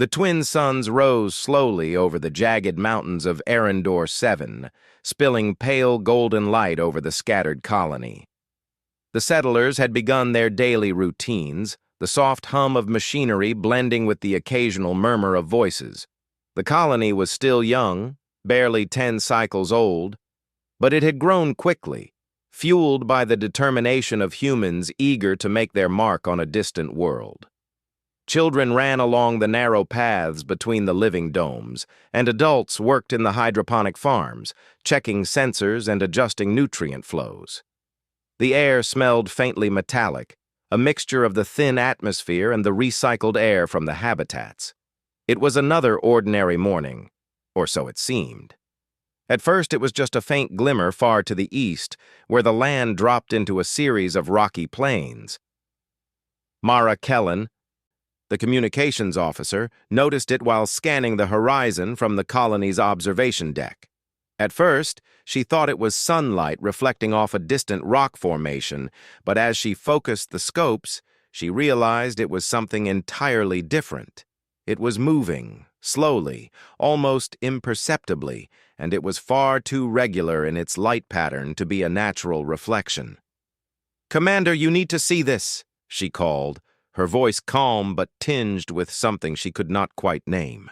The twin suns rose slowly over the jagged mountains of Arendor 7, spilling pale golden light over the scattered colony. The settlers had begun their daily routines, the soft hum of machinery blending with the occasional murmur of voices. The colony was still young, barely 10 cycles old, but it had grown quickly, fueled by the determination of humans eager to make their mark on a distant world. Children ran along the narrow paths between the living domes, and adults worked in the hydroponic farms, checking sensors and adjusting nutrient flows. The air smelled faintly metallic, a mixture of the thin atmosphere and the recycled air from the habitats. It was another ordinary morning, or so it seemed. At first it was just a faint glimmer far to the east, where the land dropped into a series of rocky plains. Mara Kellen, the communications officer, noticed it while scanning the horizon from the colony's observation deck. At first, she thought it was sunlight reflecting off a distant rock formation, but as she focused the scopes, she realized it was something entirely different. It was moving, slowly, almost imperceptibly, and it was far too regular in its light pattern to be a natural reflection. "Commander, you need to see this," she called, her voice calm but tinged with something she could not quite name.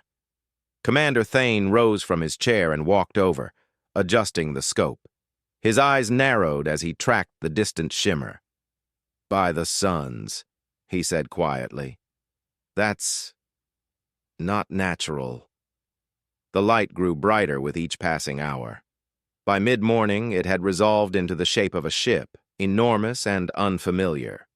Commander Thane rose from his chair and walked over, adjusting the scope. His eyes narrowed as he tracked the distant shimmer. "By the suns," he said quietly. "That's not natural." The light grew brighter with each passing hour. By mid-morning, it had resolved into the shape of a ship, enormous and unfamiliar.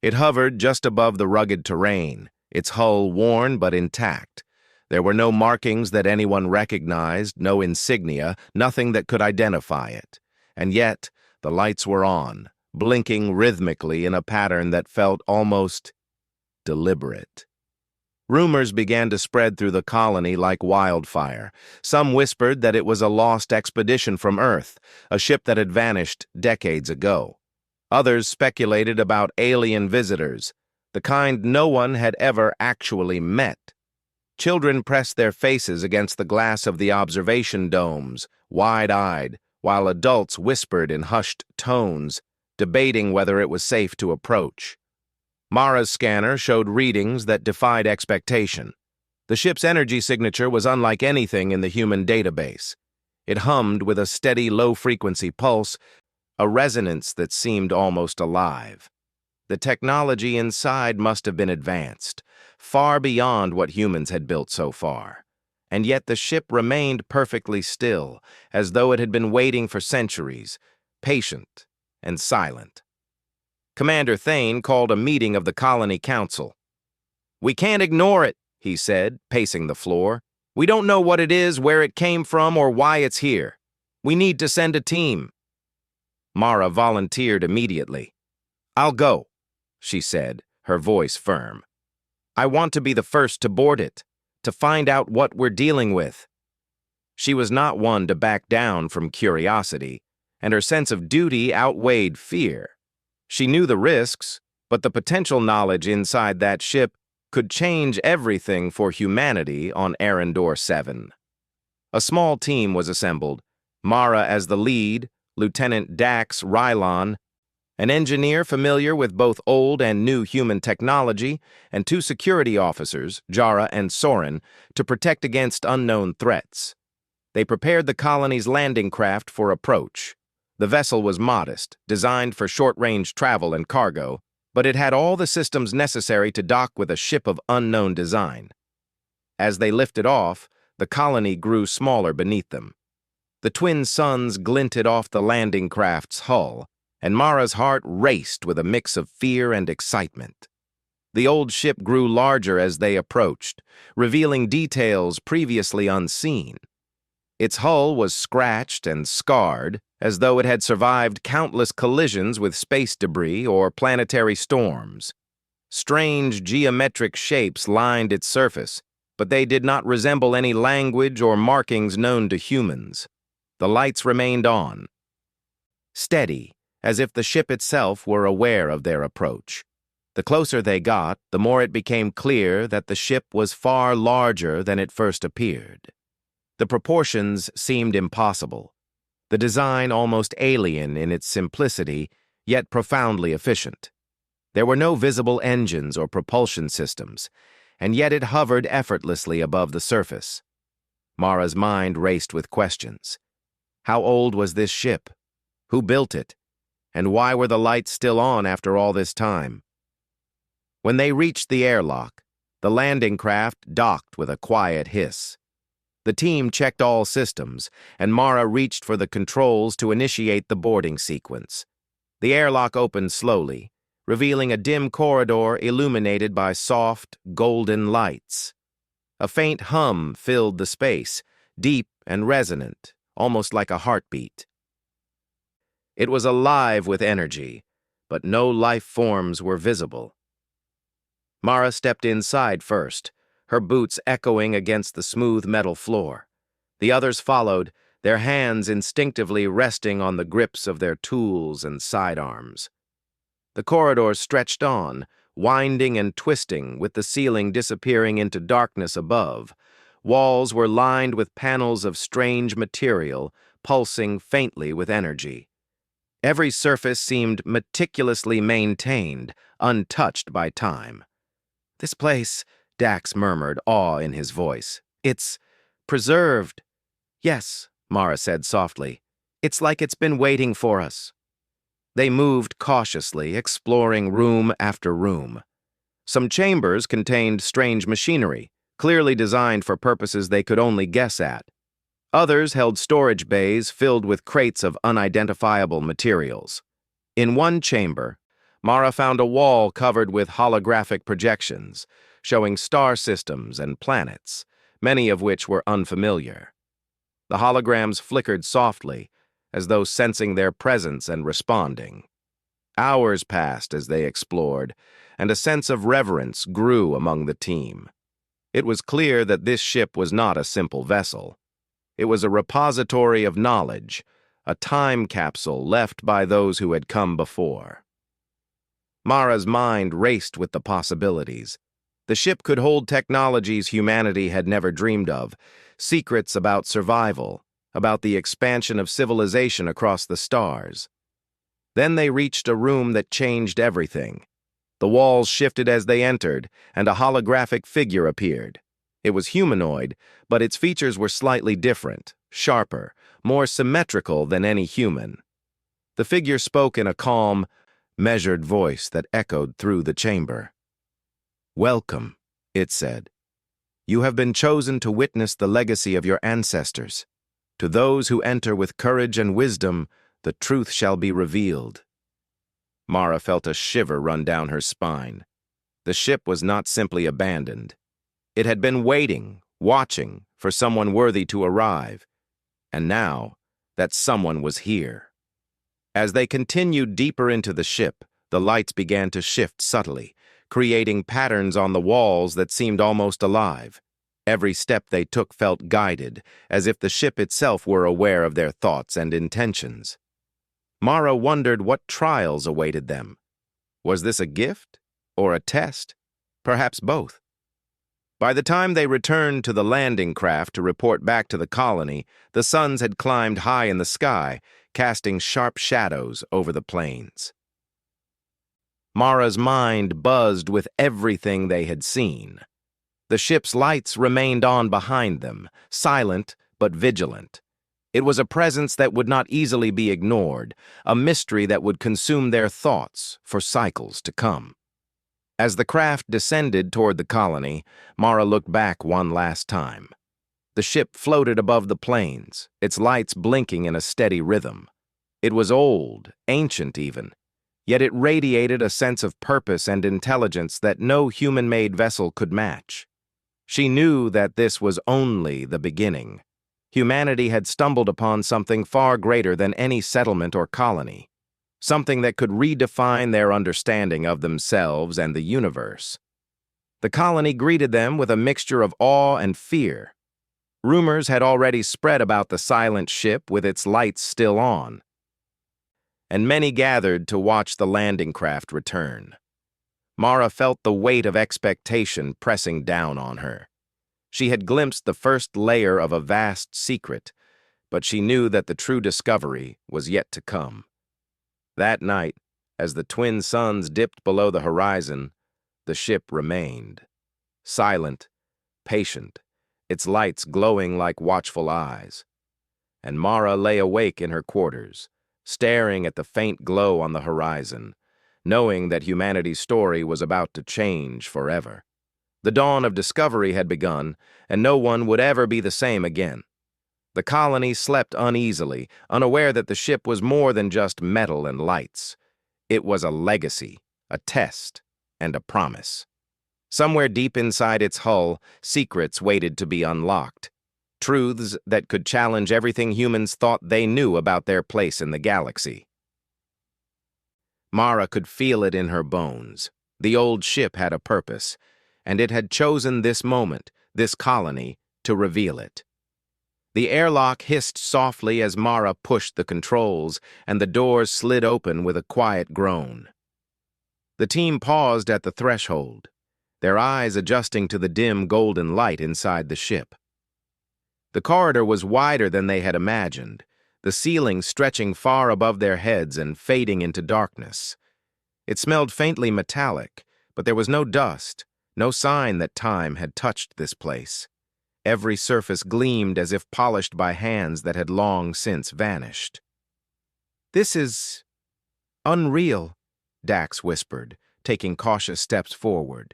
It hovered just above the rugged terrain, its hull worn but intact. There were no markings that anyone recognized, no insignia, nothing that could identify it. And yet, the lights were on, blinking rhythmically in a pattern that felt almost deliberate. Rumors began to spread through the colony like wildfire. Some whispered that it was a lost expedition from Earth, a ship that had vanished decades ago. Others speculated about alien visitors, the kind no one had ever actually met. Children pressed their faces against the glass of the observation domes, wide-eyed, while adults whispered in hushed tones, debating whether it was safe to approach. Mara's scanner showed readings that defied expectation. The ship's energy signature was unlike anything in the human database. It hummed with a steady low-frequency pulse, a resonance that seemed almost alive. The technology inside must have been advanced, far beyond what humans had built so far. And yet the ship remained perfectly still, as though it had been waiting for centuries, patient and silent. Commander Thane called a meeting of the Colony Council. "We can't ignore it," he said, pacing the floor. "We don't know what it is, where it came from, or why it's here. We need to send a team." Mara volunteered immediately. "I'll go," she said, her voice firm. "I want to be the first to board it, to find out what we're dealing with." She was not one to back down from curiosity, and her sense of duty outweighed fear. She knew the risks, but the potential knowledge inside that ship could change everything for humanity on Arendor 7. A small team was assembled, Mara as the lead, Lieutenant Dax Rylon, an engineer familiar with both old and new human technology, and 2 security officers, Jara and Soren, to protect against unknown threats. They prepared the colony's landing craft for approach. The vessel was modest, designed for short-range travel and cargo, but it had all the systems necessary to dock with a ship of unknown design. As they lifted off, the colony grew smaller beneath them. The twin suns glinted off the landing craft's hull, and Mara's heart raced with a mix of fear and excitement. The old ship grew larger as they approached, revealing details previously unseen. Its hull was scratched and scarred, as though it had survived countless collisions with space debris or planetary storms. Strange geometric shapes lined its surface, but they did not resemble any language or markings known to humans. The lights remained on, steady, as if the ship itself were aware of their approach. The closer they got, the more it became clear that the ship was far larger than it first appeared. The proportions seemed impossible, the design almost alien in its simplicity, yet profoundly efficient. There were no visible engines or propulsion systems, and yet it hovered effortlessly above the surface. Mara's mind raced with questions. How old was this ship? Who built it? And why were the lights still on after all this time? When they reached the airlock, the landing craft docked with a quiet hiss. The team checked all systems, and Mara reached for the controls to initiate the boarding sequence. The airlock opened slowly, revealing a dim corridor illuminated by soft, golden lights. A faint hum filled the space, deep and resonant, almost like a heartbeat. It was alive with energy, but no life forms were visible. Mara stepped inside first, her boots echoing against the smooth metal floor. The others followed, their hands instinctively resting on the grips of their tools and sidearms. The corridor stretched on, winding and twisting, with the ceiling disappearing into darkness above. Walls were lined with panels of strange material, pulsing faintly with energy. Every surface seemed meticulously maintained, untouched by time. "This place," Dax murmured, awe in his voice. "It's preserved." "Yes," Mara said softly. "It's like it's been waiting for us." They moved cautiously, exploring room after room. Some chambers contained strange machinery, clearly designed for purposes they could only guess at. Others held storage bays filled with crates of unidentifiable materials. In one chamber, Mara found a wall covered with holographic projections, showing star systems and planets, many of which were unfamiliar. The holograms flickered softly, as though sensing their presence and responding. Hours passed as they explored, and a sense of reverence grew among the team. It was clear that this ship was not a simple vessel. It was a repository of knowledge, a time capsule left by those who had come before. Mara's mind raced with the possibilities. The ship could hold technologies humanity had never dreamed of, secrets about survival, about the expansion of civilization across the stars. Then they reached a room that changed everything. The walls shifted as they entered, and a holographic figure appeared. It was humanoid, but its features were slightly different, sharper, more symmetrical than any human. The figure spoke in a calm, measured voice that echoed through the chamber. "Welcome," it said. "You have been chosen to witness the legacy of your ancestors. To those who enter with courage and wisdom, the truth shall be revealed." Mara felt a shiver run down her spine. The ship was not simply abandoned. It had been waiting, watching, for someone worthy to arrive. And now, that someone was here. As they continued deeper into the ship, the lights began to shift subtly, creating patterns on the walls that seemed almost alive. Every step they took felt guided, as if the ship itself were aware of their thoughts and intentions. Mara wondered what trials awaited them. Was this a gift or a test? Perhaps both. By the time they returned to the landing craft to report back to the colony, the suns had climbed high in the sky, casting sharp shadows over the plains. Mara's mind buzzed with everything they had seen. The ship's lights remained on behind them, silent but vigilant. It was a presence that would not easily be ignored, a mystery that would consume their thoughts for cycles to come. As the craft descended toward the colony, Mara looked back one last time. The ship floated above the plains, its lights blinking in a steady rhythm. It was old, ancient even, yet it radiated a sense of purpose and intelligence that no human-made vessel could match. She knew that this was only the beginning. Humanity had stumbled upon something far greater than any settlement or colony, something that could redefine their understanding of themselves and the universe. The colony greeted them with a mixture of awe and fear. Rumors had already spread about the silent ship with its lights still on, and many gathered to watch the landing craft return. Mara felt the weight of expectation pressing down on her. She had glimpsed the first layer of a vast secret, but she knew that the true discovery was yet to come. That night, as the twin suns dipped below the horizon, the ship remained. Silent, patient, its lights glowing like watchful eyes. And Mara lay awake in her quarters, staring at the faint glow on the horizon, knowing that humanity's story was about to change forever. The dawn of discovery had begun, and no one would ever be the same again. The colony slept uneasily, unaware that the ship was more than just metal and lights. It was a legacy, a test, and a promise. Somewhere deep inside its hull, secrets waited to be unlocked. Truths that could challenge everything humans thought they knew about their place in the galaxy. Mara could feel it in her bones. The old ship had a purpose, and it had chosen this moment, this colony, to reveal it. The airlock hissed softly as Mara pushed the controls, and the doors slid open with a quiet groan. The team paused at the threshold, their eyes adjusting to the dim golden light inside the ship. The corridor was wider than they had imagined, the ceiling stretching far above their heads and fading into darkness. It smelled faintly metallic, but there was no dust, no sign that time had touched this place. Every surface gleamed as if polished by hands that had long since vanished. "This is unreal," Dax whispered, taking cautious steps forward.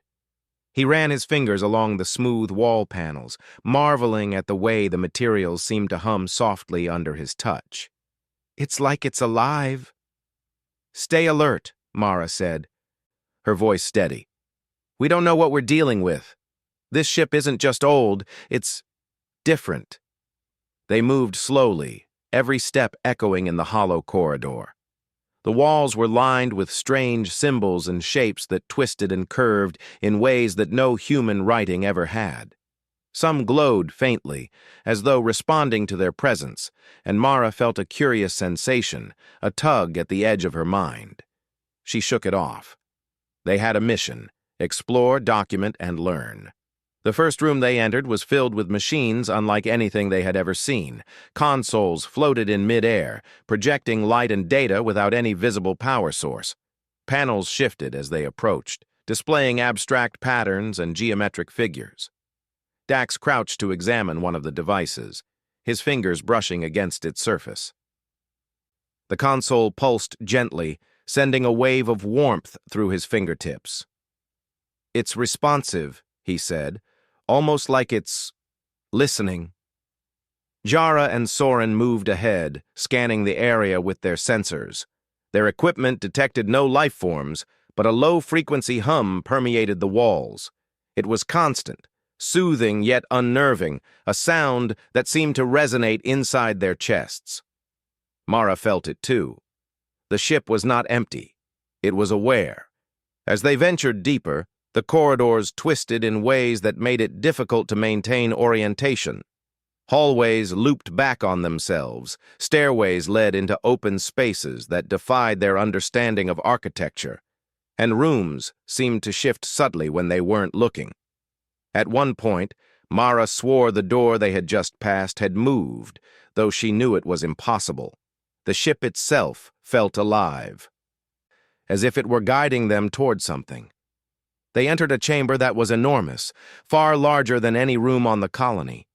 He ran his fingers along the smooth wall panels, marveling at the way the materials seemed to hum softly under his touch. "It's like it's alive." "Stay alert," Mara said, her voice steady. "We don't know what we're dealing with. This ship isn't just old, it's different." They moved slowly, every step echoing in the hollow corridor. The walls were lined with strange symbols and shapes that twisted and curved in ways that no human writing ever had. Some glowed faintly, as though responding to their presence, and Mara felt a curious sensation, a tug at the edge of her mind. She shook it off. They had a mission: explore, document, and learn. The first room they entered was filled with machines unlike anything they had ever seen. Consoles floated in mid-air, projecting light and data without any visible power source. Panels shifted as they approached, displaying abstract patterns and geometric figures. Dax crouched to examine one of the devices, his fingers brushing against its surface. The console pulsed gently, sending a wave of warmth through his fingertips. "It's responsive," he said, "almost like it's listening." Jara and Soren moved ahead, scanning the area with their sensors. Their equipment detected no life forms, but a low-frequency hum permeated the walls. It was constant, soothing yet unnerving, a sound that seemed to resonate inside their chests. Mara felt it too. The ship was not empty. It was aware. As they ventured deeper, the corridors twisted in ways that made it difficult to maintain orientation. Hallways looped back on themselves, stairways led into open spaces that defied their understanding of architecture, and rooms seemed to shift subtly when they weren't looking. At one point, Mara swore the door they had just passed had moved, though she knew it was impossible. The ship itself felt alive, as if it were guiding them toward something. They entered a chamber that was enormous, far larger than any room on the colony.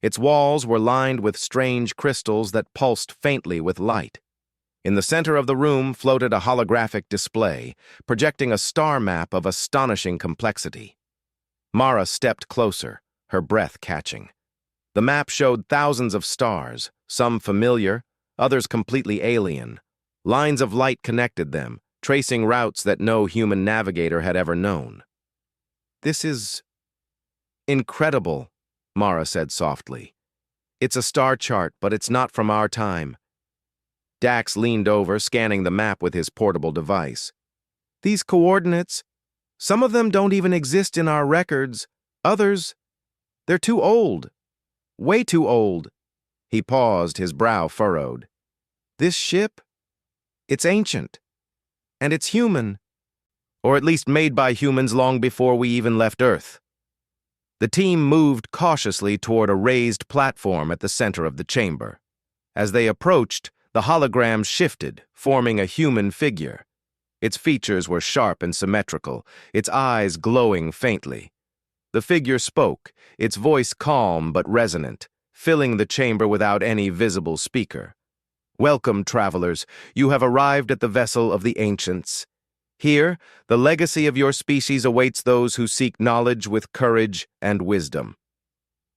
Its walls were lined with strange crystals that pulsed faintly with light. In the center of the room floated a holographic display, projecting a star map of astonishing complexity. Mara stepped closer, her breath catching. The map showed thousands of stars, some familiar, others completely alien. Lines of light connected them, tracing routes that no human navigator had ever known. "This is incredible," Mara said softly. "It's a star chart, but it's not from our time." Dax leaned over, scanning the map with his portable device. "These coordinates, some of them don't even exist in our records. Others, they're too old. Way too old." He paused, his brow furrowed. "This ship, it's ancient. And it's human. or at least made by humans long before we even left Earth. The team moved cautiously toward a raised platform at the center of the chamber. As they approached, the hologram shifted, forming a human figure. Its features were sharp and symmetrical, its eyes glowing faintly. The figure spoke, its voice calm but resonant, filling the chamber without any visible speaker. "Welcome, travelers. You have arrived at the vessel of the ancients. Here, the legacy of your species awaits those who seek knowledge with courage and wisdom."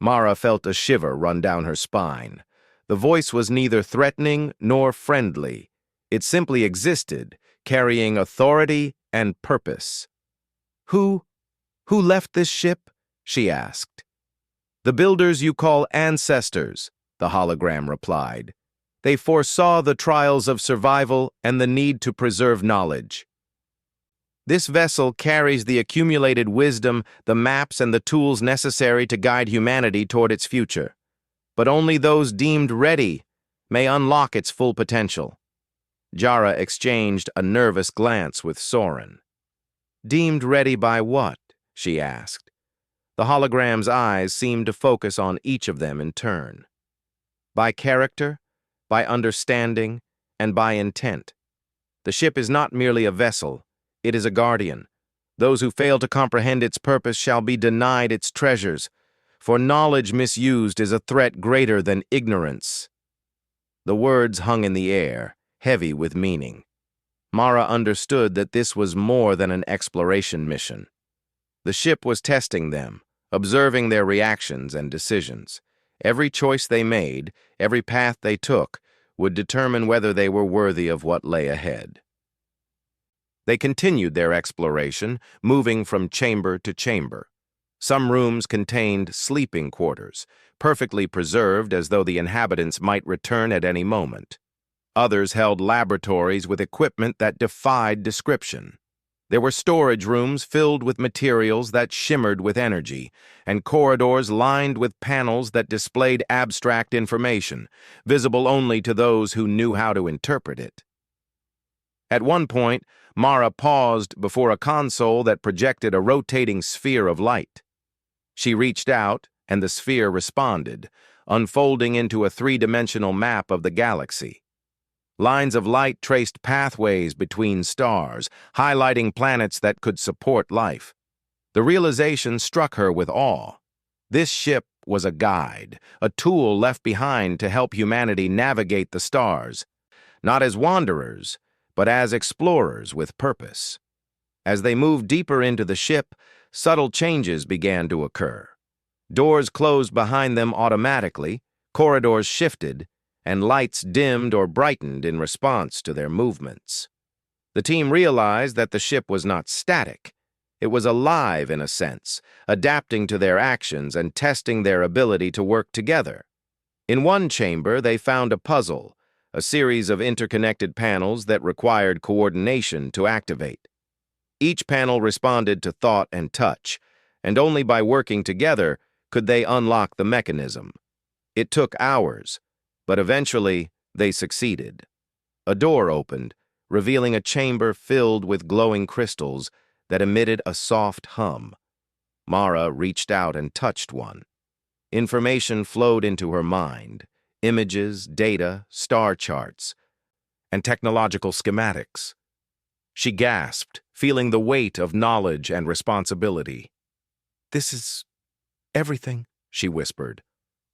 Mara felt a shiver run down her spine. The voice was neither threatening nor friendly. It simply existed, carrying authority and purpose. Who left this ship?" she asked. "The builders you call ancestors," the hologram replied. "They foresaw the trials of survival and the need to preserve knowledge. This vessel carries the accumulated wisdom, the maps, and the tools necessary to guide humanity toward its future. But only those deemed ready may unlock its full potential." Jara exchanged a nervous glance with Soren. "Deemed ready by what?" she asked. The hologram's eyes seemed to focus on each of them in turn. "By character, by understanding, and by intent. The ship is not merely a vessel. It is a guardian. Those who fail to comprehend its purpose shall be denied its treasures, for knowledge misused is a threat greater than ignorance." The words hung in the air, heavy with meaning. Mara understood that this was more than an exploration mission. The ship was testing them, observing their reactions and decisions. Every choice they made, every path they took, would determine whether they were worthy of what lay ahead. They continued their exploration, moving from chamber to chamber. Some rooms contained sleeping quarters, perfectly preserved as though the inhabitants might return at any moment. Others held laboratories with equipment that defied description. There were storage rooms filled with materials that shimmered with energy, and corridors lined with panels that displayed abstract information, visible only to those who knew how to interpret it. At one point, Mara paused before a console that projected a rotating sphere of light. She reached out, and the sphere responded, unfolding into a three-dimensional map of the galaxy. Lines of light traced pathways between stars, highlighting planets that could support life. The realization struck her with awe. This ship was a guide, a tool left behind to help humanity navigate the stars, not as wanderers, but as explorers with purpose. As they moved deeper into the ship, subtle changes began to occur. Doors closed behind them automatically, corridors shifted, and lights dimmed or brightened in response to their movements. The team realized that the ship was not static. It was alive in a sense, adapting to their actions and testing their ability to work together. In one chamber, they found a puzzle, a series of interconnected panels that required coordination to activate. Each panel responded to thought and touch, and only by working together could they unlock the mechanism. It took hours, but eventually they succeeded. A door opened, revealing a chamber filled with glowing crystals that emitted a soft hum. Mara reached out and touched one. Information flowed into her mind. Images, data, star charts, and technological schematics. She gasped, feeling the weight of knowledge and responsibility. "This is everything," she whispered.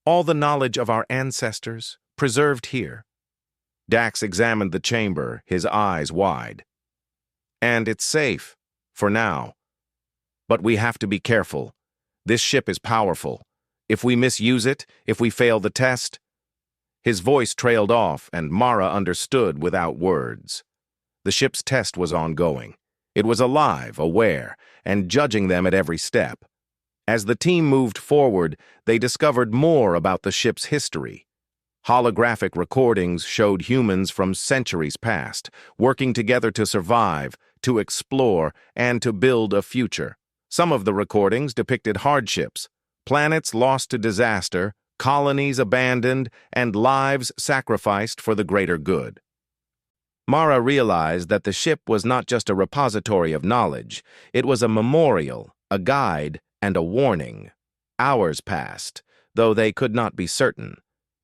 "All the knowledge of our ancestors, preserved here." Dax examined the chamber, his eyes wide. "And it's safe, for now. But we have to be careful. This ship is powerful. If we misuse it, if we fail the test..." His voice trailed off, and Mara understood without words. The ship's test was ongoing. It was alive, aware, and judging them at every step. As the team moved forward, they discovered more about the ship's history. Holographic recordings showed humans from centuries past, working together to survive, to explore, and to build a future. Some of the recordings depicted hardships, planets lost to disaster, colonies abandoned, and lives sacrificed for the greater good. Mara realized that the ship was not just a repository of knowledge. It was a memorial, a guide, and a warning. Hours passed, though they could not be certain.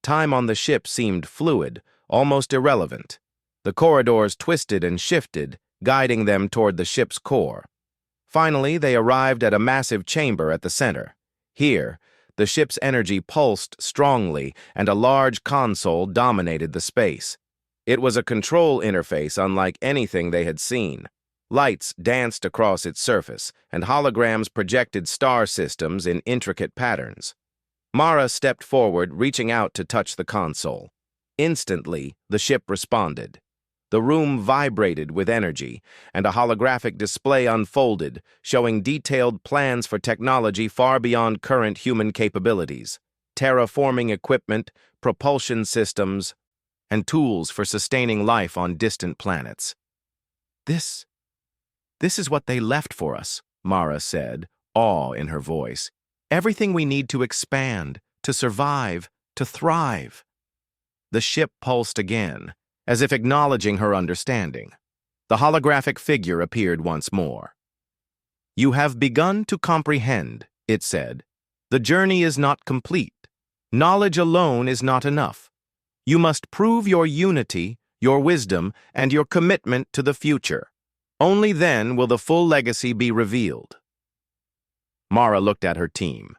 Time on the ship seemed fluid, almost irrelevant. The corridors twisted and shifted, guiding them toward the ship's core. Finally, they arrived at a massive chamber at the center. Here, the ship's energy pulsed strongly, and a large console dominated the space. It was a control interface unlike anything they had seen. Lights danced across its surface, and holograms projected star systems in intricate patterns. Mara stepped forward, reaching out to touch the console. Instantly, the ship responded. The room vibrated with energy, and a holographic display unfolded, showing detailed plans for technology far beyond current human capabilities. Terraforming equipment, propulsion systems, and tools for sustaining life on distant planets. This is what they left for us, Mara said, awe in her voice. Everything we need to expand, to survive, to thrive. The ship pulsed again, as if acknowledging her understanding. The holographic figure appeared once more. "You have begun to comprehend," it said. "The journey is not complete. Knowledge alone is not enough. You must prove your unity, your wisdom, and your commitment to the future. Only then will the full legacy be revealed." Mara looked at her team.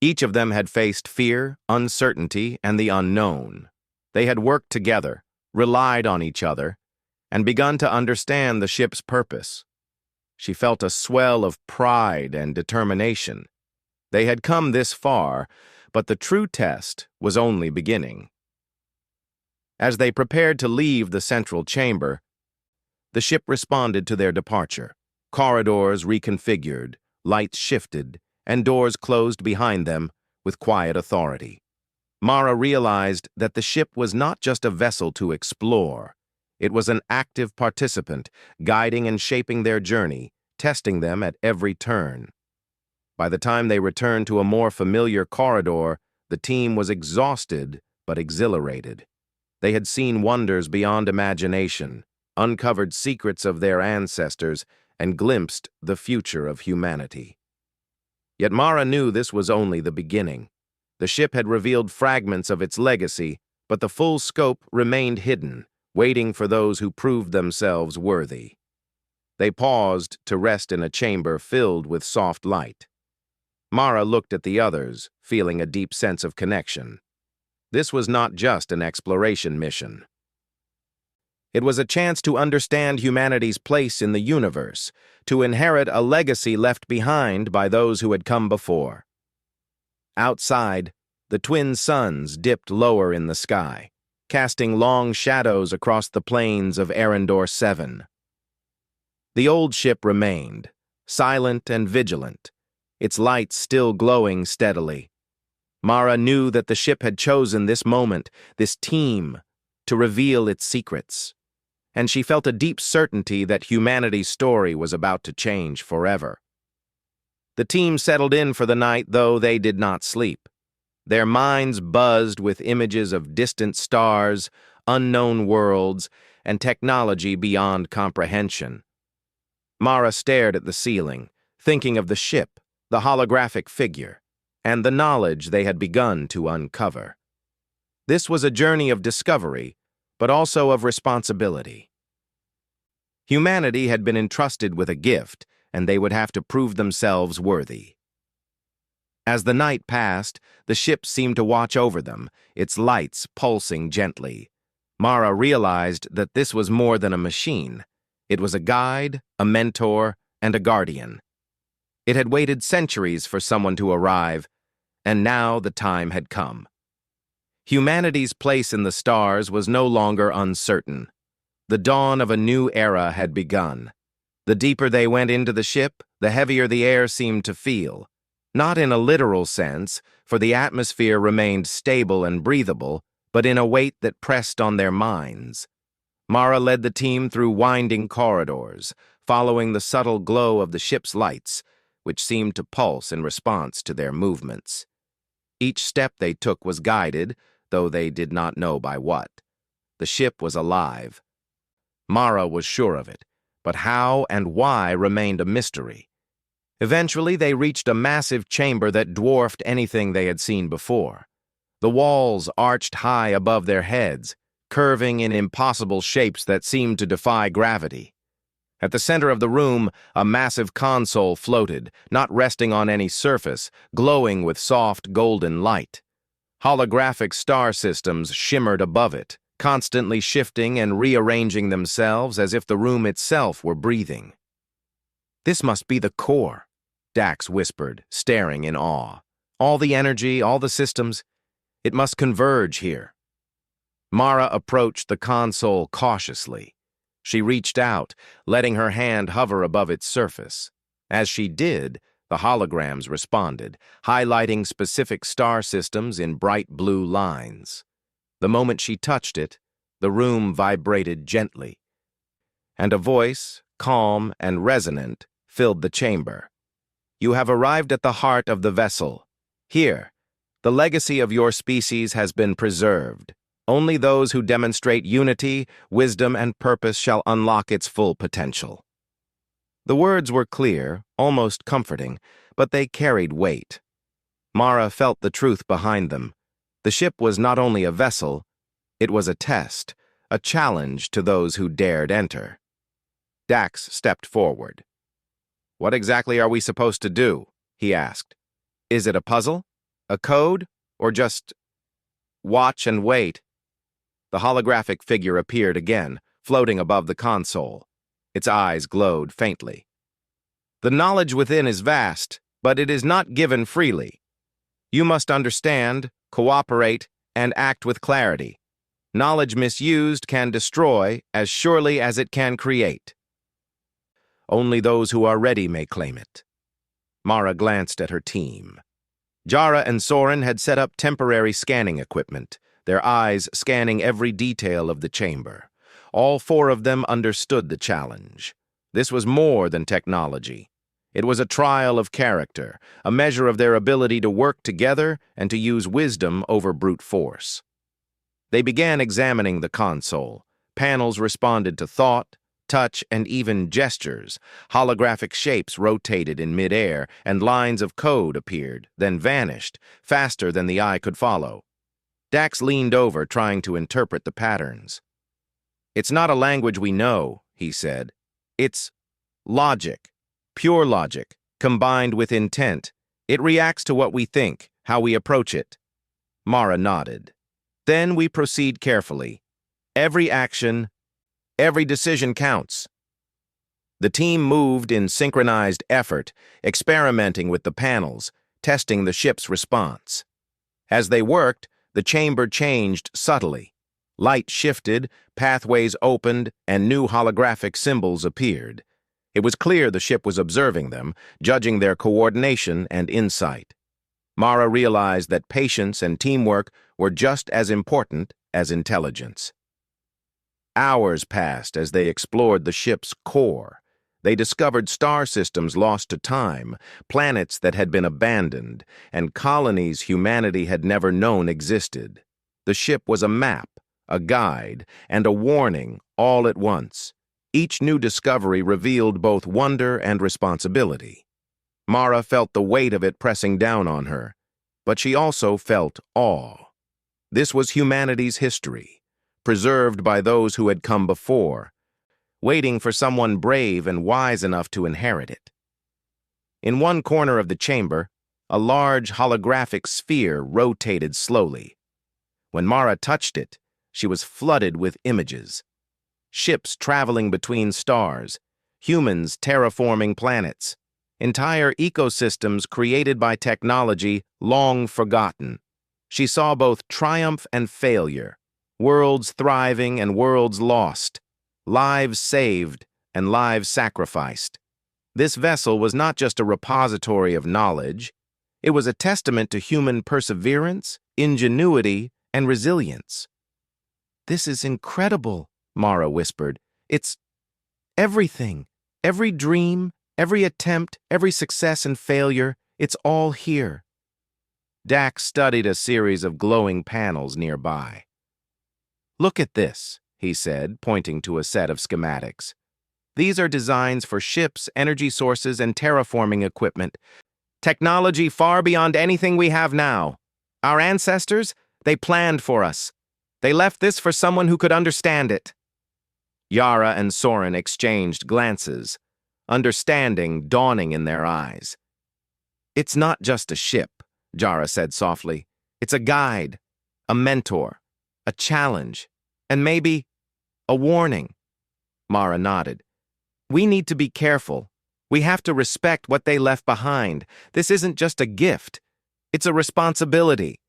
Each of them had faced fear, uncertainty, and the unknown. They had worked together, relied on each other, and begun to understand the ship's purpose. She felt a swell of pride and determination. They had come this far, but the true test was only beginning. As they prepared to leave the central chamber, the ship responded to their departure. Corridors reconfigured, lights shifted, and doors closed behind them with quiet authority. Mara realized that the ship was not just a vessel to explore. It was an active participant, guiding and shaping their journey, testing them at every turn. By the time they returned to a more familiar corridor, the team was exhausted but exhilarated. They had seen wonders beyond imagination, uncovered secrets of their ancestors, and glimpsed the future of humanity. Yet Mara knew this was only the beginning. The ship had revealed fragments of its legacy, but the full scope remained hidden, waiting for those who proved themselves worthy. They paused to rest in a chamber filled with soft light. Mara looked at the others, feeling a deep sense of connection. This was not just an exploration mission. It was a chance to understand humanity's place in the universe, to inherit a legacy left behind by those who had come before. Outside, the twin suns dipped lower in the sky, casting long shadows across the plains of Arendor 7. The old ship remained, silent and vigilant, its lights still glowing steadily. Mara knew that the ship had chosen this moment, this team, to reveal its secrets, and she felt a deep certainty that humanity's story was about to change forever. The team settled in for the night, though they did not sleep. Their minds buzzed with images of distant stars, unknown worlds, and technology beyond comprehension. Mara stared at the ceiling, thinking of the ship, the holographic figure, and the knowledge they had begun to uncover. This was a journey of discovery, but also of responsibility. Humanity had been entrusted with a gift, and they would have to prove themselves worthy. As the night passed, the ship seemed to watch over them, its lights pulsing gently. Mara realized that this was more than a machine. It was a guide, a mentor, and a guardian. It had waited centuries for someone to arrive, and now the time had come. Humanity's place in the stars was no longer uncertain. The dawn of a new era had begun. The deeper they went into the ship, the heavier the air seemed to feel. Not in a literal sense, for the atmosphere remained stable and breathable, but in a weight that pressed on their minds. Mara led the team through winding corridors, following the subtle glow of the ship's lights, which seemed to pulse in response to their movements. Each step they took was guided, though they did not know by what. The ship was alive. Mara was sure of it, but how and why remained a mystery. Eventually, they reached a massive chamber that dwarfed anything they had seen before. The walls arched high above their heads, curving in impossible shapes that seemed to defy gravity. At the center of the room, a massive console floated, not resting on any surface, glowing with soft golden light. Holographic star systems shimmered above it, constantly shifting and rearranging themselves as if the room itself were breathing. "This must be the core," Dax whispered, staring in awe. "All the energy, all the systems, it must converge here." Mara approached the console cautiously. She reached out, letting her hand hover above its surface. As she did, the holograms responded, highlighting specific star systems in bright blue lines. The moment she touched it, the room vibrated gently, and a voice, calm and resonant, filled the chamber. "You have arrived at the heart of the vessel. Here, the legacy of your species has been preserved. Only those who demonstrate unity, wisdom, and purpose shall unlock its full potential." The words were clear, almost comforting, but they carried weight. Mara felt the truth behind them. The ship was not only a vessel, it was a test, a challenge to those who dared enter. Dax stepped forward. "What exactly are we supposed to do?" he asked. "Is it a puzzle? A code? Or just watch and wait?" The holographic figure appeared again, floating above the console. Its eyes glowed faintly. "The knowledge within is vast, but it is not given freely. You must understand, cooperate, and act with clarity. Knowledge misused can destroy as surely as it can create. Only those who are ready may claim it." Mara glanced at her team. Jara and Soren had set up temporary scanning equipment, their eyes scanning every detail of the chamber. All four of them understood the challenge. This was more than technology. It was a trial of character, a measure of their ability to work together and to use wisdom over brute force. They began examining the console. Panels responded to thought, touch, and even gestures. Holographic shapes rotated in midair, and lines of code appeared, then vanished, faster than the eye could follow. Dax leaned over, trying to interpret the patterns. "It's not a language we know," he said. "It's logic, pure logic, combined with intent. It reacts to what we think, how we approach it." Mara nodded. "Then we proceed carefully. Every action, every decision counts." The team moved in synchronized effort, experimenting with the panels, testing the ship's response. As they worked, the chamber changed subtly. Light shifted, pathways opened, and new holographic symbols appeared. It was clear the ship was observing them, judging their coordination and insight. Mara realized that patience and teamwork were just as important as intelligence. Hours passed as they explored the ship's core. They discovered star systems lost to time, planets that had been abandoned, and colonies humanity had never known existed. The ship was a map, a guide, and a warning all at once. Each new discovery revealed both wonder and responsibility. Mara felt the weight of it pressing down on her, but she also felt awe. This was humanity's history, preserved by those who had come before, waiting for someone brave and wise enough to inherit it. In one corner of the chamber, a large holographic sphere rotated slowly. When Mara touched it, she was flooded with images. Ships traveling between stars, humans terraforming planets, entire ecosystems created by technology long forgotten. She saw both triumph and failure, worlds thriving and worlds lost, lives saved and lives sacrificed. This vessel was not just a repository of knowledge, it was a testament to human perseverance, ingenuity, and resilience. "This is incredible," Mara whispered. "It's everything, every dream, every attempt, every success and failure, it's all here." Dax studied a series of glowing panels nearby. "Look at this," he said, pointing to a set of schematics. These are designs for ships, energy sources, and terraforming equipment. Technology far beyond anything we have now. Our ancestors, they planned for us. They left this for someone who could understand it. Yara and Soren exchanged glances, understanding dawning in their eyes. It's not just a ship, Yara said softly. It's a guide, a mentor, a challenge, and maybe a warning. Mara nodded. We need to be careful. We have to respect what they left behind. This isn't just a gift. It's a responsibility.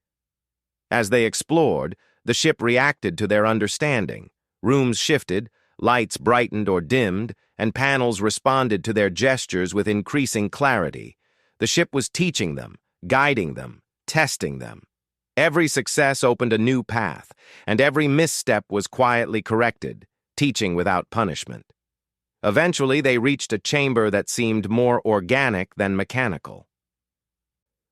As they explored, the ship reacted to their understanding. Rooms shifted, lights brightened or dimmed, and panels responded to their gestures with increasing clarity. The ship was teaching them, guiding them, testing them. Every success opened a new path, and every misstep was quietly corrected, teaching without punishment. Eventually, they reached a chamber that seemed more organic than mechanical.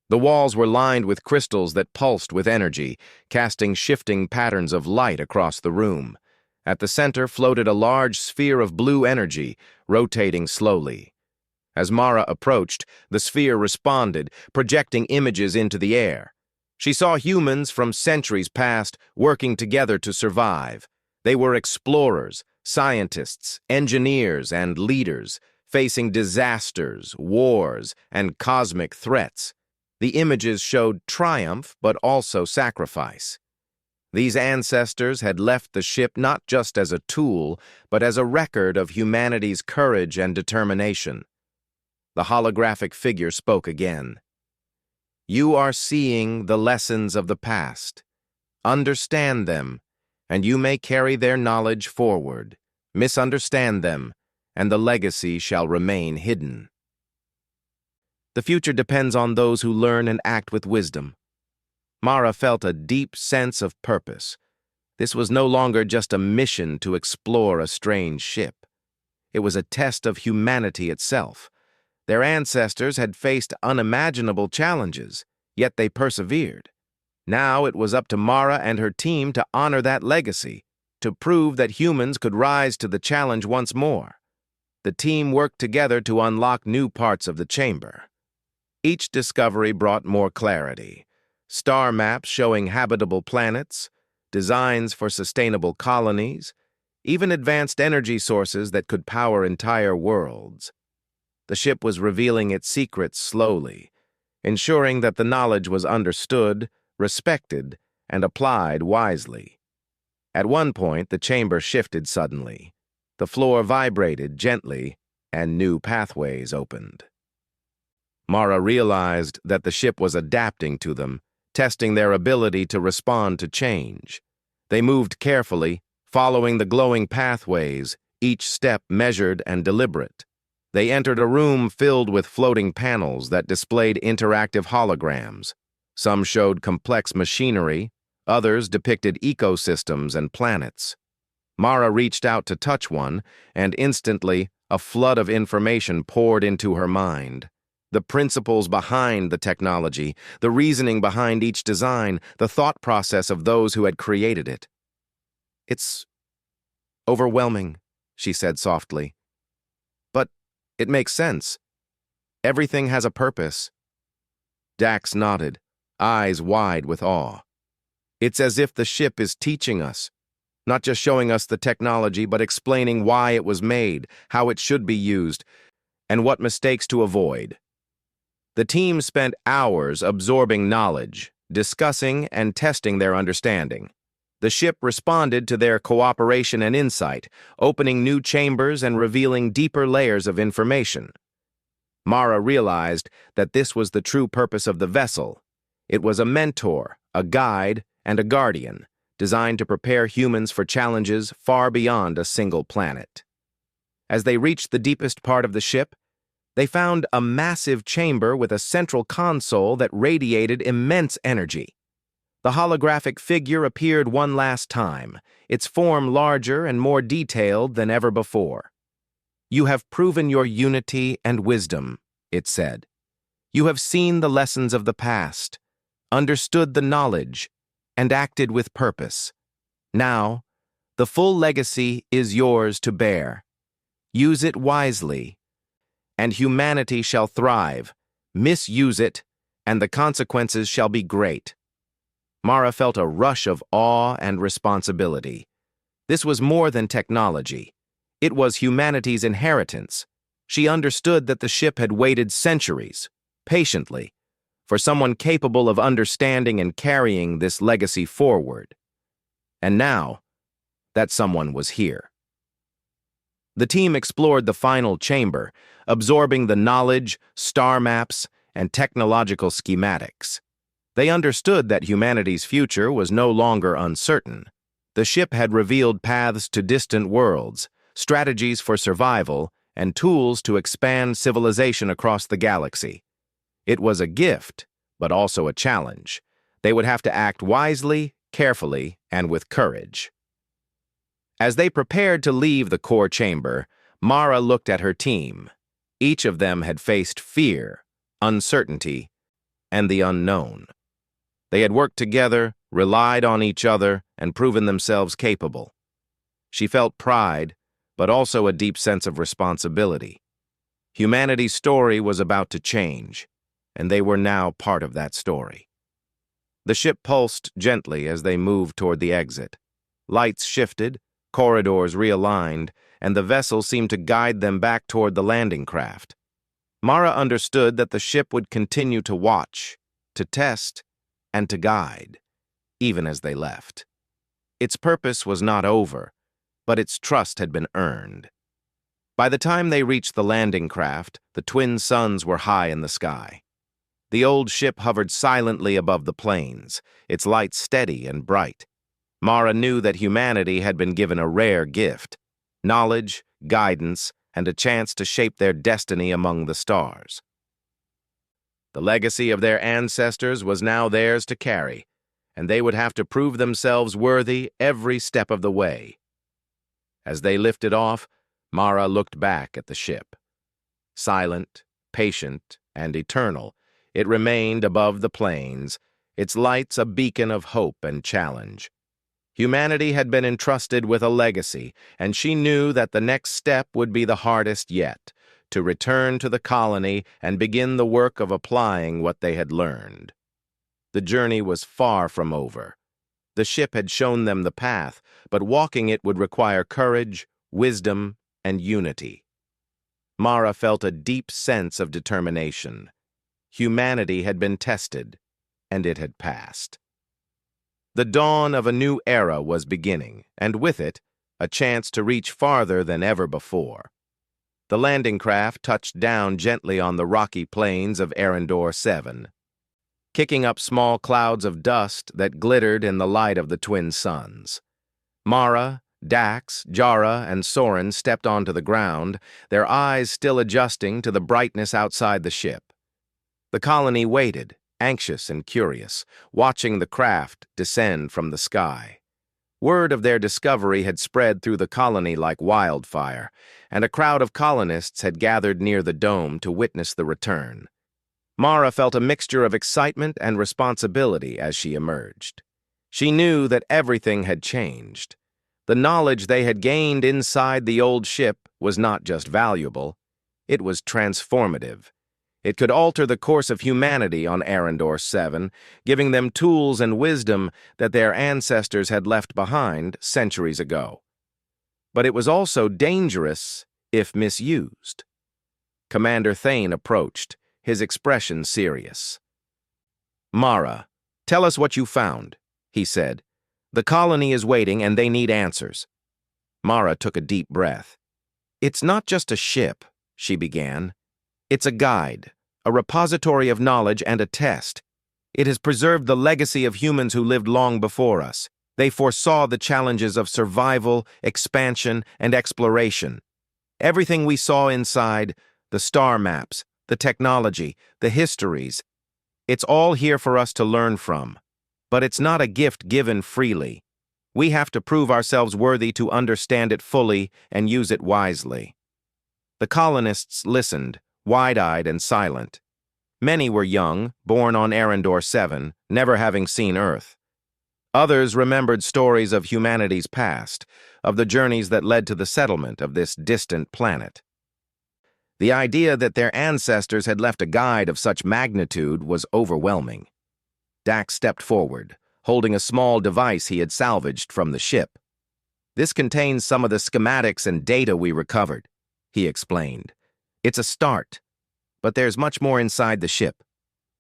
The walls were lined with crystals that pulsed with energy, casting shifting patterns of light across the room. At the center floated a large sphere of blue energy, rotating slowly. As Mara approached, the sphere responded, projecting images into the air. She saw humans from centuries past working together to survive. They were explorers, scientists, engineers, and leaders, facing disasters, wars, and cosmic threats. The images showed triumph, but also sacrifice. These ancestors had left the ship not just as a tool, but as a record of humanity's courage and determination. The holographic figure spoke again. You are seeing the lessons of the past. Understand them, and you may carry their knowledge forward. Misunderstand them, and the legacy shall remain hidden. The future depends on those who learn and act with wisdom. Mara felt a deep sense of purpose. This was no longer just a mission to explore a strange ship. It was a test of humanity itself. Their ancestors had faced unimaginable challenges, yet they persevered. Now it was up to Mara and her team to honor that legacy, to prove that humans could rise to the challenge once more. The team worked together to unlock new parts of the chamber. Each discovery brought more clarity. Star maps showing habitable planets, designs for sustainable colonies, even advanced energy sources that could power entire worlds. The ship was revealing its secrets slowly, ensuring that the knowledge was understood, respected, and applied wisely. At one point, the chamber shifted suddenly. The floor vibrated gently, and new pathways opened. Mara realized that the ship was adapting to them, testing their ability to respond to change. They moved carefully, following the glowing pathways, each step measured and deliberate. They entered a room filled with floating panels that displayed interactive holograms. Some showed complex machinery, others depicted ecosystems and planets. Mara reached out to touch one, and instantly, a flood of information poured into her mind. The principles behind the technology, the reasoning behind each design, the thought process of those who had created it. It's overwhelming, she said softly. But it makes sense. Everything has a purpose. Dax nodded, eyes wide with awe. It's as if the ship is teaching us, not just showing us the technology, but explaining why it was made, how it should be used, and what mistakes to avoid. The team spent hours absorbing knowledge, discussing and testing their understanding. The ship responded to their cooperation and insight, opening new chambers and revealing deeper layers of information. Mara realized that this was the true purpose of the vessel. It was a mentor, a guide, and a guardian, designed to prepare humans for challenges far beyond a single planet. As they reached the deepest part of the ship, they found a massive chamber with a central console that radiated immense energy. The holographic figure appeared one last time, its form larger and more detailed than ever before. You have proven your unity and wisdom, it said. You have seen the lessons of the past, understood the knowledge, and acted with purpose. Now, The full legacy is yours to bear. Use it wisely, and humanity shall thrive. Misuse it, and the consequences shall be great. Mara felt a rush of awe and responsibility. This was more than technology. It was humanity's inheritance. She understood that the ship had waited centuries, patiently, for someone capable of understanding and carrying this legacy forward. And now, that someone was here. The team explored the final chamber, absorbing the knowledge, star maps, and technological schematics. They understood that humanity's future was no longer uncertain. The ship had revealed paths to distant worlds, strategies for survival, and tools to expand civilization across the galaxy. It was a gift, but also a challenge. They would have to act wisely, carefully, and with courage. As they prepared to leave the core chamber, Mara looked at her team. Each of them had faced fear, uncertainty, and the unknown. They had worked together, relied on each other, and proven themselves capable. She felt pride, but also a deep sense of responsibility. Humanity's story was about to change, and they were now part of that story. The ship pulsed gently as they moved toward the exit. Lights shifted, corridors realigned, and the vessel seemed to guide them back toward the landing craft. Mara understood that the ship would continue to watch, to test, and to guide, even as they left. Its purpose was not over, but its trust had been earned. By the time they reached the landing craft, the twin suns were high in the sky. The old ship hovered silently above the plains, its lights steady and bright. Mara knew that humanity had been given a rare gift: knowledge, guidance, and a chance to shape their destiny among the stars. The legacy of their ancestors was now theirs to carry, and they would have to prove themselves worthy every step of the way. As they lifted off, Mara looked back at the ship. Silent, patient, and eternal, it remained above the plains, its lights a beacon of hope and challenge. Humanity had been entrusted with a legacy, and she knew that the next step would be the hardest yet: to return to the colony and begin the work of applying what they had learned. The journey was far from over. The ship had shown them the path, but walking it would require courage, wisdom, and unity. Mara felt a deep sense of determination. Humanity had been tested, and it had passed. The dawn of a new era was beginning, and with it, a chance to reach farther than ever before. The landing craft touched down gently on the rocky plains of Arendor 7, kicking up small clouds of dust that glittered in the light of the twin suns. Mara, Dax, Jara, and Soren stepped onto the ground, their eyes still adjusting to the brightness outside the ship. The colony waited, anxious and curious, watching the craft descend from the sky. Word of their discovery had spread through the colony like wildfire, and a crowd of colonists had gathered near the dome to witness the return. Mara felt a mixture of excitement and responsibility as she emerged. She knew that everything had changed. The knowledge they had gained inside the old ship was not just valuable, it was transformative. It could alter the course of humanity on Arendor 7, giving them tools and wisdom that their ancestors had left behind centuries ago. But it was also dangerous if misused. Commander Thane approached, his expression serious. "Mara, tell us what you found," he said. "The colony is waiting and they need answers." Mara took a deep breath. "It's not just a ship," she began. "It's a guide, a repository of knowledge, and a test. It has preserved the legacy of humans who lived long before us. They foresaw the challenges of survival, expansion, and exploration. Everything we saw inside, the star maps, the technology, the histories, it's all here for us to learn from. But it's not a gift given freely. We have to prove ourselves worthy to understand it fully and use it wisely." The colonists listened, wide-eyed and silent. Many were young, born on Arendor 7, never having seen Earth. Others remembered stories of humanity's past, of the journeys that led to the settlement of this distant planet. The idea that their ancestors had left a guide of such magnitude was overwhelming. Dax stepped forward, holding a small device he had salvaged from the ship. "This contains some of the schematics and data we recovered," he explained. "It's a start, but there's much more inside the ship.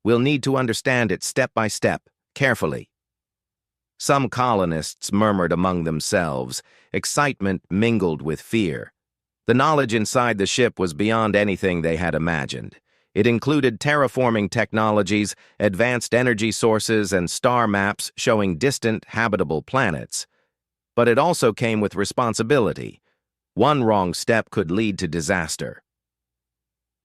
We'll need to understand it step by step, carefully." Some colonists murmured among themselves, excitement mingled with fear. The knowledge inside the ship was beyond anything they had imagined. It included terraforming technologies, advanced energy sources, and star maps showing distant, habitable planets. But it also came with responsibility. One wrong step could lead to disaster.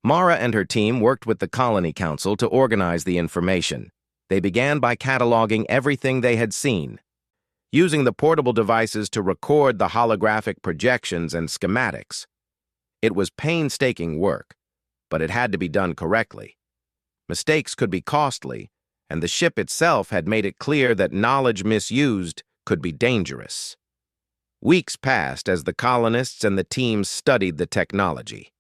Mara and her team worked with the Colony Council to organize the information. They began by cataloging everything they had seen, using the portable devices to record the holographic projections and schematics. It was painstaking work, but it had to be done correctly. Mistakes could be costly, and the ship itself had made it clear that knowledge misused could be dangerous. Weeks passed as the colonists and the teams studied the technology.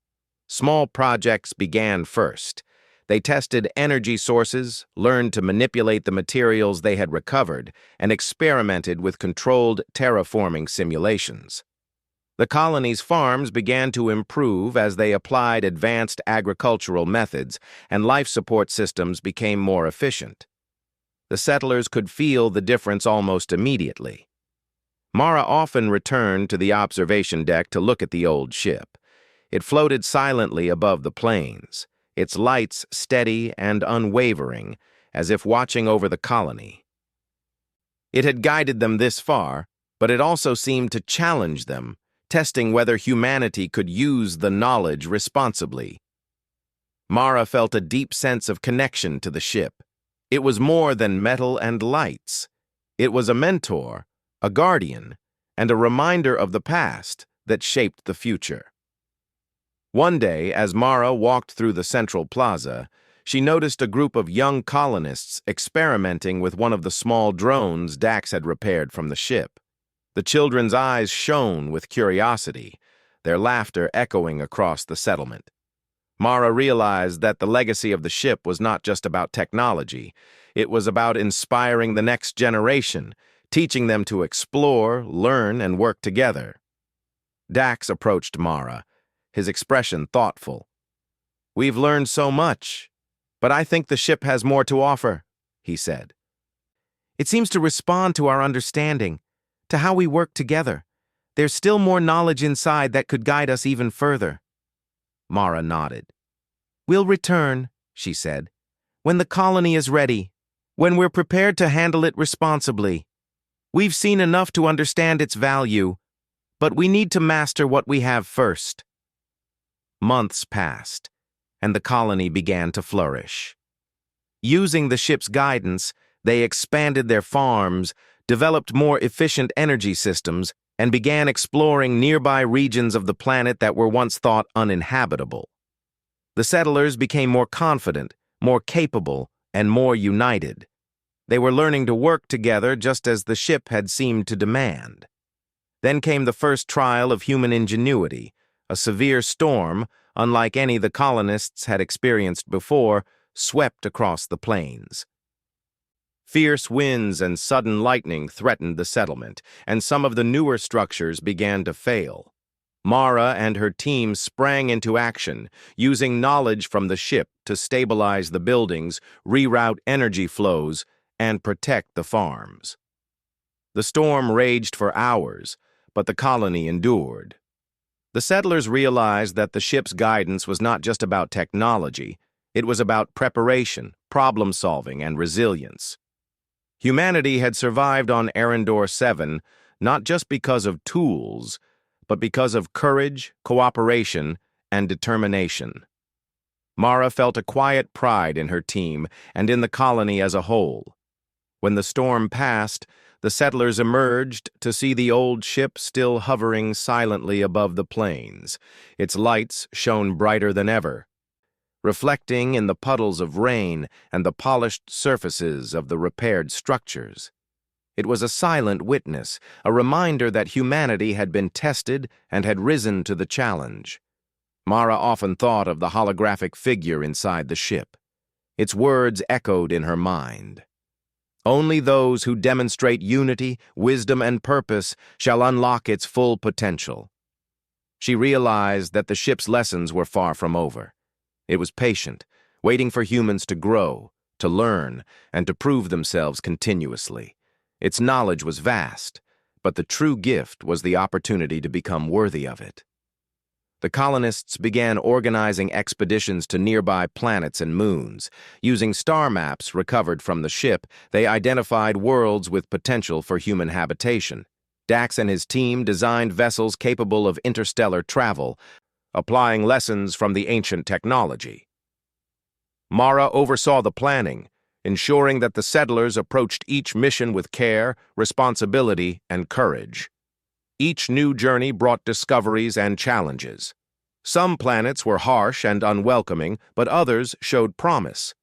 Small projects began first. They tested energy sources, learned to manipulate the materials they had recovered, and experimented with controlled terraforming simulations. The colony's farms began to improve as they applied advanced agricultural methods, and life support systems became more efficient. The settlers could feel the difference almost immediately. Mara often returned to the observation deck to look at the old ship. It floated silently above the plains, its lights steady and unwavering, as if watching over the colony. It had guided them this far, but it also seemed to challenge them, testing whether humanity could use the knowledge responsibly. Mara felt a deep sense of connection to the ship. It was more than metal and lights. It was a mentor, a guardian, and a reminder of the past that shaped the future. One day, as Mara walked through the central plaza, she noticed a group of young colonists experimenting with one of the small drones Dax had repaired from the ship. The children's eyes shone with curiosity, their laughter echoing across the settlement. Mara realized that the legacy of the ship was not just about technology. It was about inspiring the next generation, teaching them to explore, learn, and work together. Dax approached Mara, his expression thoughtful. "We've learned so much, but I think the ship has more to offer," he said. "It seems to respond to our understanding, to how we work together. There's still more knowledge inside that could guide us even further." Mara nodded. "We'll return," she said, "when the colony is ready, when we're prepared to handle it responsibly. We've seen enough to understand its value, but we need to master what we have first." Months passed, and the colony began to flourish. Using the ship's guidance, they expanded their farms, developed more efficient energy systems, and began exploring nearby regions of the planet that were once thought uninhabitable. The settlers became more confident, more capable, and more united. They were learning to work together just as the ship had seemed to demand. Then came the first trial of human ingenuity. A severe storm, unlike any the colonists had experienced before, swept across the plains. Fierce winds and sudden lightning threatened the settlement, and some of the newer structures began to fail. Mara and her team sprang into action, using knowledge from the ship to stabilize the buildings, reroute energy flows, and protect the farms. The storm raged for hours, but the colony endured. The settlers realized that the ship's guidance was not just about technology, it was about preparation, problem-solving, and resilience. Humanity had survived on Arendor 7 not just because of tools, but because of courage, cooperation, and determination. Mara felt a quiet pride in her team and in the colony as a whole. When the storm passed, the settlers emerged to see the old ship still hovering silently above the plains. Its lights shone brighter than ever, reflecting in the puddles of rain and the polished surfaces of the repaired structures. It was a silent witness, a reminder that humanity had been tested and had risen to the challenge. Mara often thought of the holographic figure inside the ship. Its words echoed in her mind. Only those who demonstrate unity, wisdom, and purpose shall unlock its full potential. She realized that the ship's lessons were far from over. It was patient, waiting for humans to grow, to learn, and to prove themselves continuously. Its knowledge was vast, but the true gift was the opportunity to become worthy of it. The colonists began organizing expeditions to nearby planets and moons. Using star maps recovered from the ship, they identified worlds with potential for human habitation. Dax and his team designed vessels capable of interstellar travel, applying lessons from the ancient technology. Mara oversaw the planning, ensuring that the settlers approached each mission with care, responsibility, and courage. Each new journey brought discoveries and challenges. Some planets were harsh and unwelcoming, but others showed promise.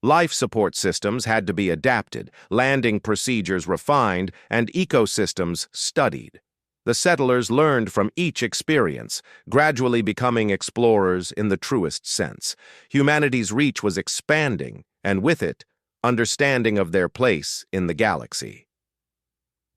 Life support systems had to be adapted, landing procedures refined, and ecosystems studied. The settlers learned from each experience, gradually becoming explorers in the truest sense. Humanity's reach was expanding, and with it, understanding of their place in the galaxy.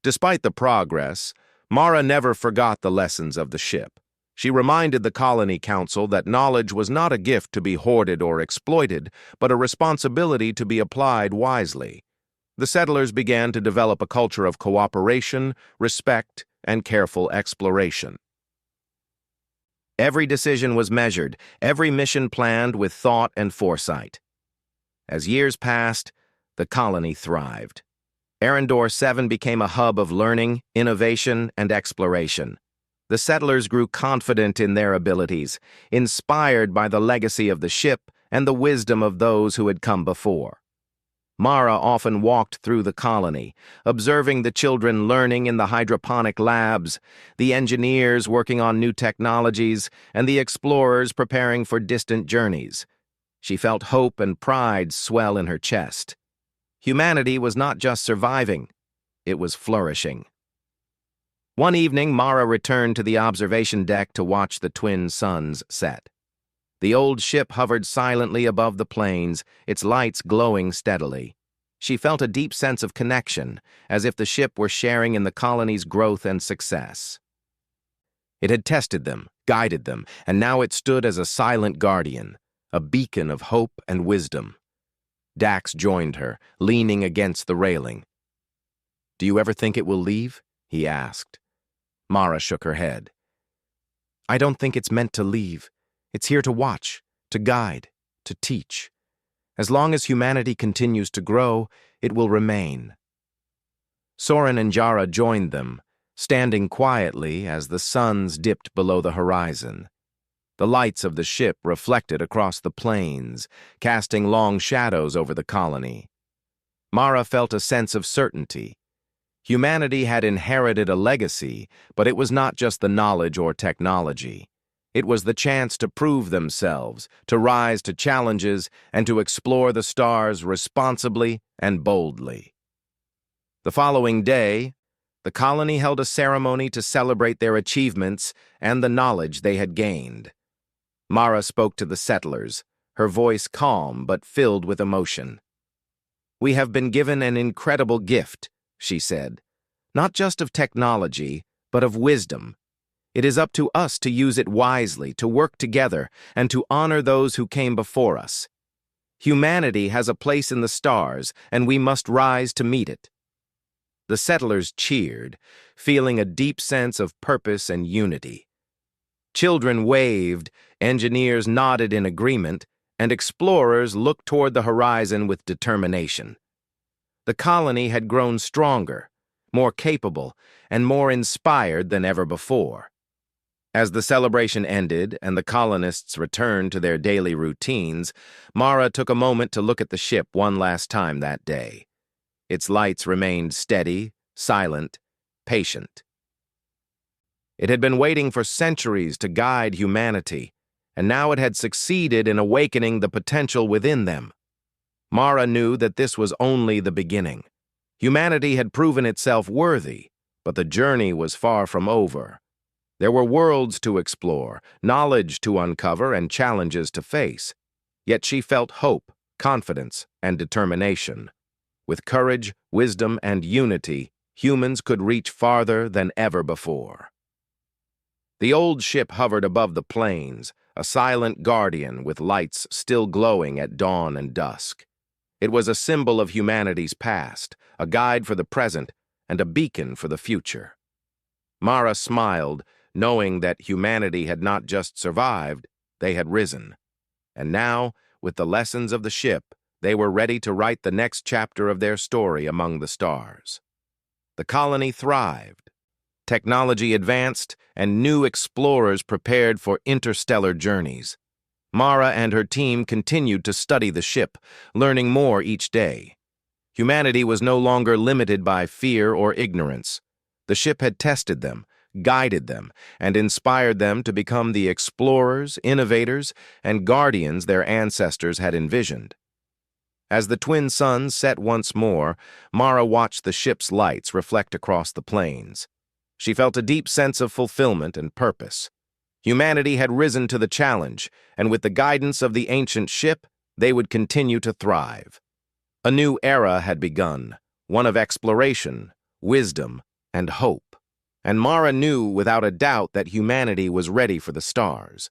Despite the progress, Mara never forgot the lessons of the ship. She reminded the Colony Council that knowledge was not a gift to be hoarded or exploited, but a responsibility to be applied wisely. The settlers began to develop a culture of cooperation, respect, and careful exploration. Every decision was measured, every mission planned with thought and foresight. As years passed, the colony thrived. Arendor 7 became a hub of learning, innovation, and exploration. The settlers grew confident in their abilities, inspired by the legacy of the ship and the wisdom of those who had come before. Mara often walked through the colony, observing the children learning in the hydroponic labs, the engineers working on new technologies, and the explorers preparing for distant journeys. She felt hope and pride swell in her chest. Humanity was not just surviving, it was flourishing. One evening, Mara returned to the observation deck to watch the twin suns set. The old ship hovered silently above the plains, its lights glowing steadily. She felt a deep sense of connection, as if the ship were sharing in the colony's growth and success. It had tested them, guided them, and now it stood as a silent guardian, a beacon of hope and wisdom. Dax joined her, leaning against the railing. "Do you ever think it will leave?" he asked. Mara shook her head. "I don't think it's meant to leave. It's here to watch, to guide, to teach. As long as humanity continues to grow, it will remain." Soren and Jara joined them, standing quietly as the suns dipped below the horizon. The lights of the ship reflected across the plains, casting long shadows over the colony. Mara felt a sense of certainty. Humanity had inherited a legacy, but it was not just the knowledge or technology. It was the chance to prove themselves, to rise to challenges, and to explore the stars responsibly and boldly. The following day, the colony held a ceremony to celebrate their achievements and the knowledge they had gained. Mara spoke to the settlers, her voice calm but filled with emotion. "We have been given an incredible gift," she said, "not just of technology, but of wisdom. It is up to us to use it wisely, to work together, and to honor those who came before us. Humanity has a place in the stars, and we must rise to meet it." The settlers cheered, feeling a deep sense of purpose and unity. Children waved, engineers nodded in agreement, and explorers looked toward the horizon with determination. The colony had grown stronger, more capable, and more inspired than ever before. As the celebration ended and the colonists returned to their daily routines, Mara took a moment to look at the ship one last time that day. Its lights remained steady, silent, patient. It had been waiting for centuries to guide humanity, and now it had succeeded in awakening the potential within them. Mara knew that this was only the beginning. Humanity had proven itself worthy, but the journey was far from over. There were worlds to explore, knowledge to uncover, and challenges to face. Yet she felt hope, confidence, and determination. With courage, wisdom, and unity, humans could reach farther than ever before. The old ship hovered above the plains, a silent guardian with lights still glowing at dawn and dusk. It was a symbol of humanity's past, a guide for the present, and a beacon for the future. Mara smiled, knowing that humanity had not just survived, they had risen. And now, with the lessons of the ship, they were ready to write the next chapter of their story among the stars. The colony thrived. Technology advanced, and new explorers prepared for interstellar journeys. Mara and her team continued to study the ship, learning more each day. Humanity was no longer limited by fear or ignorance. The ship had tested them, guided them, and inspired them to become the explorers, innovators, and guardians their ancestors had envisioned. As the twin suns set once more, Mara watched the ship's lights reflect across the plains. She felt a deep sense of fulfillment and purpose. Humanity had risen to the challenge, and with the guidance of the ancient ship, they would continue to thrive. A new era had begun, one of exploration, wisdom, and hope. And Mara knew without a doubt that humanity was ready for the stars.